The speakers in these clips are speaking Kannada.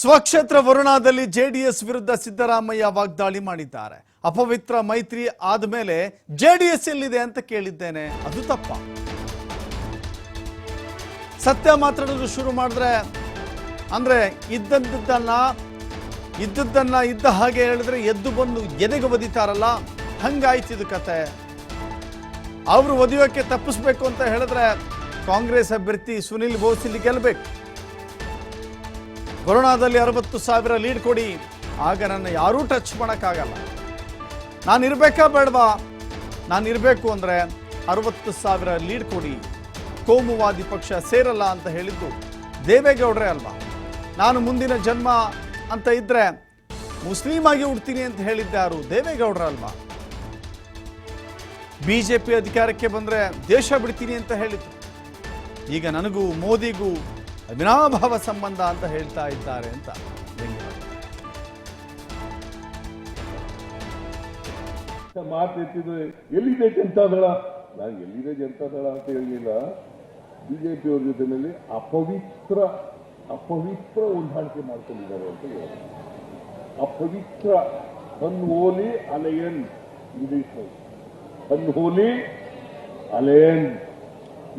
ಸ್ವಕ್ಷೇತ್ರ ವರುಣಾದಲ್ಲಿ ಜೆಡಿಎಸ್ ವಿರುದ್ಧ ಸಿದ್ದರಾಮಯ್ಯ ವಾಗ್ದಾಳಿ ಮಾಡಿದ್ದಾರೆ. ಅಪವಿತ್ರ ಮೈತ್ರಿ ಆದಮೇಲೆ ಜೆಡಿಎಸ್ ಎಲ್ಲಿದೆ ಅಂತ ಕೇಳಿದ್ದೇನೆ, ಅದು ತಪ್ಪ. ಸತ್ಯ ಮಾತಾಡಲು ಶುರು ಮಾಡಿದ್ರೆ ಅಂದ್ರೆ ಇದ್ದದ್ದನ್ನ ಇದ್ದ ಹಾಗೆ ಹೇಳಿದ್ರೆ ಎದ್ದು ಬಂದು ಎದೆಗೆ ಒದಿತಾರಲ್ಲ, ಹಂಗಾಯ್ತು ಇದು ಕತೆ. ಅವರು ಒದಿಯೋಕೆ ತಪ್ಪಿಸ್ಬೇಕು ಅಂತ ಹೇಳಿದ್ರೆ ಕಾಂಗ್ರೆಸ್ ಅಭ್ಯರ್ಥಿ ಸುನಿಲ್ ಬೋಸ್ ಇಲ್ಲಿ ಗೆಲ್ಲಬೇಕು. ವರುಣಾದಲ್ಲಿ 60,000 ಲೀಡ್ ಕೊಡಿ, ಆಗ ನನ್ನ ಯಾರೂ ಟಚ್ ಮಾಡೋಕ್ಕಾಗಲ್ಲ. ನಾನು ಇರಬೇಕಾ ಬೇಡವಾ? ನಾನು ಇರಬೇಕು ಅಂದರೆ 60,000 ಲೀಡ್ ಕೊಡಿ, ಕೋಮುವಾದಿ ಪಕ್ಷ ಸೇರಲ್ಲ ಅಂತ ಹೇಳಿದ್ದು ದೇವೇಗೌಡರೇ ಅಲ್ವಾ? ನಾನು ಮುಂದಿನ ಜನ್ಮ ಅಂತ ಇದ್ರೆ ಮುಸ್ಲಿಂ ಆಗಿ ಹುಡ್ತೀನಿ ಅಂತ ಹೇಳಿದ್ದೆ ಯಾರು? ದೇವೇಗೌಡರ ಅಲ್ವಾ? ಬಿಜೆಪಿ ಅಧಿಕಾರಕ್ಕೆ ಬಂದರೆ ದೇಶ ಬಿಡ್ತೀನಿ ಅಂತ ಹೇಳಿದ್ದು. ಈಗ ನನಗೂ ಮೋದಿಗೂ ಅವಿನಾಭಾವ ಸಂಬಂಧ ಅಂತ ಹೇಳ್ತಾ ಇದ್ದಾರೆ ಅಂತ ಮಾತೆತ್ತಿದ್ರೆ ಎಲ್ಲಿದೆ ಜನತಾದಳ? ನಾನು ಎಲ್ಲಿದೆ ಜನತಾದಳ ಅಂತ ಹೇಳಿಲ್ಲ. ಬಿಜೆಪಿ ಅವ್ರ ಜೊತೆಯಲ್ಲಿ ಅಪವಿತ್ರ ಹೊಂದಾಣಿಕೆ ಮಾಡ್ಕೊಂಡಿದ್ದಾರೆ ಅಂತ ಹೇಳಿ. ಅಪವಿತ್ರ ಅನ್ಹೋಲಿ ಅಲಯನ್ಸ್, ಇಂಗ್ಲಿಷ್ ಅನ್ಹೋಲಿ ಅಲಯನ್ಸ್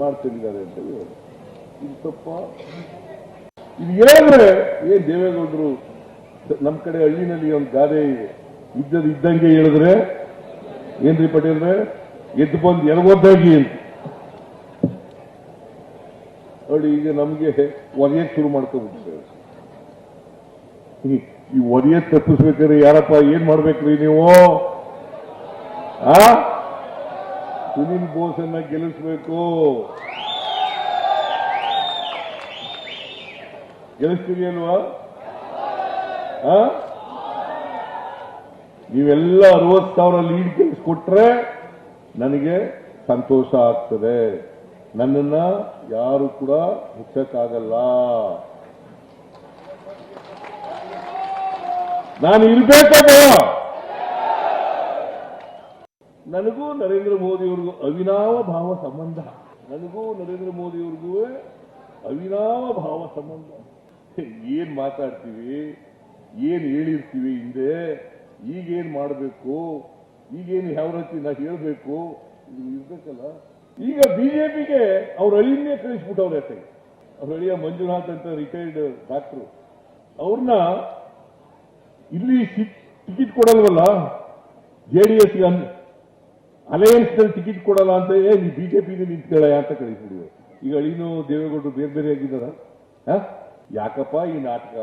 ಮಾಡ್ಕೊಂಡಿದ್ದಾರೆ ಅಂತ ಹೇಳಿ. ಇದು ತಪ್ಪ. ಇದು ಹೇಳಿದ್ರೆ ಏನ್ ದೇವೇಗೌಡರು ನಮ್ ಕಡೆ ಹಳ್ಳಿನಲ್ಲಿ ಒಂದು ಗಾದೆ ಇದೆ, ಇದ್ದಂಗೆ ಹೇಳಿದ್ರೆ ಏನ್ರಿ ಪಟೇಲ್ರೆ, ಎದ್ದು ಬಂದು ಎಡವದ್ದಾಗಿ ಅಂತ ನೋಡಿ. ಈಗ ನಮ್ಗೆ ಒಡೆಯಕ್ಕೆ ಶುರು ಮಾಡ್ಕೊಂಡ್ಬಿಟ್ಟಿದ್ದಾರೆ. ಈ ಒಡೆಯಕ್ಕೆ ತಪ್ಪಿಸ್ಬೇಕಾದ್ರೆ ಯಾರಪ್ಪ ಏನ್ ಮಾಡ್ಬೇಕ್ರಿ ನೀವು? ಸುನಿಲ್ ಬೋಸನ್ನ ಗೆಲ್ಲಿಸ್ಬೇಕು. ಗೆಲ್ಲಿಸ್ತೀವಿ ಅಲ್ವಾ? ನೀವೆಲ್ಲ 60,000 ಲೀಡ್ ಗೆಲ್ಲಿಸ್ಕೊಟ್ರೆ ನನಗೆ ಸಂತೋಷ ಆಗ್ತದೆ. ನನ್ನನ್ನ ಯಾರು ಕೂಡ ಮುಚ್ಚಕ್ಕಾಗಲ್ಲ. ನಾನು ಇರ್ಬೇಕಲ್ಲ. ನನಗೂ ನರೇಂದ್ರ ಮೋದಿಯವ್ರಿಗೂ ಅವಿನಾವ ಭಾವ ಸಂಬಂಧ. ನನಗೂ ನರೇಂದ್ರ ಮೋದಿಯವ್ರಿಗೂ ಅವಿನಾವ ಭಾವ ಸಂಬಂಧ. ಏನ್ ಮಾತಾಡ್ತೀವಿ, ಏನ್ ಹೇಳಿರ್ತೀವಿ ಹಿಂದೆ, ಈಗೇನ್ ಮಾಡಬೇಕು, ಈಗೇನು ಯಾವ ರೀತಿ ನಾ ಹೇಳ್ಬೇಕು, ಇದು ಇರ್ಬೇಕಲ್ಲ. ಈಗ ಬಿಜೆಪಿಗೆ ಅವ್ರ ಅಳಿಯನ್ನೇ ಕಳಿಸ್ಬಿಟ್ಟವ್ರ ಹೆಸರು. ಅವ್ರ ಅಳಿಯ ಮಂಜುನಾಥ್ ಅಂತ ರಿಟೈರ್ಡ್ ಡಾಕ್ಟ್ರು, ಅವ್ರನ್ನ ಇಲ್ಲಿ ಟಿಕೆಟ್ ಕೊಡಲ್ವಲ್ಲ, ಜೆಡಿಎಸ್ ಅಲಯನ್ಸ್ ನಲ್ಲಿ ಟಿಕೆಟ್ ಕೊಡಲ್ಲ ಅಂತ ನೀ ಬಿಜೆಪಿಗೆ ನಿಂತ್ಕೊಳ್ಳ ಅಂತ ಕಳಿಸ್ಬಿಡಿವೆ. ಈಗ ಅಳಿನೂ ದೇವೇಗೌಡರು ಬೇರೆ ಆಗಿದ್ದಾರ. ಯಾಕಪ್ಪ ಈ ನಾಟಕ?